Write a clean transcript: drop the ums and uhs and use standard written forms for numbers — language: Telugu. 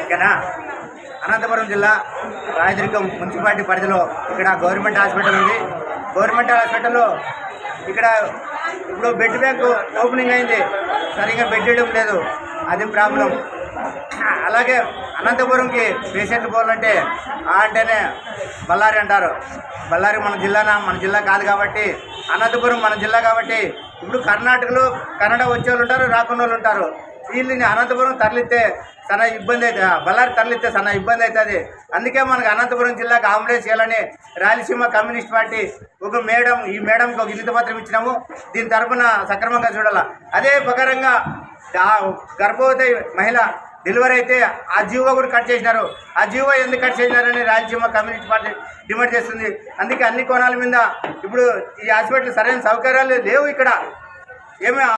ఓకేనా. అనంతపురం జిల్లా రాయదుర్గం మున్సిపాలిటీ పరిధిలో ఇక్కడ గవర్నమెంట్ హాస్పిటల్ ఉంది. గవర్నమెంట్ హాస్పిటల్లో ఇక్కడ ఇప్పుడు బెడ్ బ్యాంక్ ఓపెనింగ్ అయింది, సరిగ్గా బెడ్ వేయడం లేదు, అది ప్రాబ్లం. అలాగే అనంతపురంకి పేషెంట్లు పోవాలంటే అంటేనే బళ్ళారి అంటారు. బళ్ళారి మన జిల్లా కాదు కాబట్టి, అనంతపురం మన జిల్లా కాబట్టి ఇప్పుడు కర్ణాటకలో కన్నడ వచ్చే వాళ్ళు ఉంటారు, రాకుండా వాళ్ళు ఉంటారు. వీళ్ళని అనంతపురం తరలిస్తే చాలా ఇబ్బంది అవుతుంది, బళ్ళారి తరలిస్తే చాలా ఇబ్బంది అవుతుంది. అందుకే మనకు అనంతపురం జిల్లాకు అంబులెన్స్ చేయాలని రాయలసీమ కమ్యూనిస్ట్ పార్టీ ఈ మేడంకి ఒక వినతి పత్రం ఇచ్చినాము. దీని తరఫున సక్రమంగా చూడాలి. అదే ప్రకారంగా గర్భవతి మహిళ డెలివరీ అయితే ఆ జీవో కూడా కట్ చేసినారు. ఆ జీవో ఎందుకు కట్ చేసినారని రాయలసీమ కమ్యూనిస్ట్ పార్టీ డిమాండ్ చేస్తుంది. అందుకే అన్ని కోణాల మీద ఇప్పుడు ఈ హాస్పిటల్ సరైన సౌకర్యాలు లేవు. ఇక్కడ ఏమి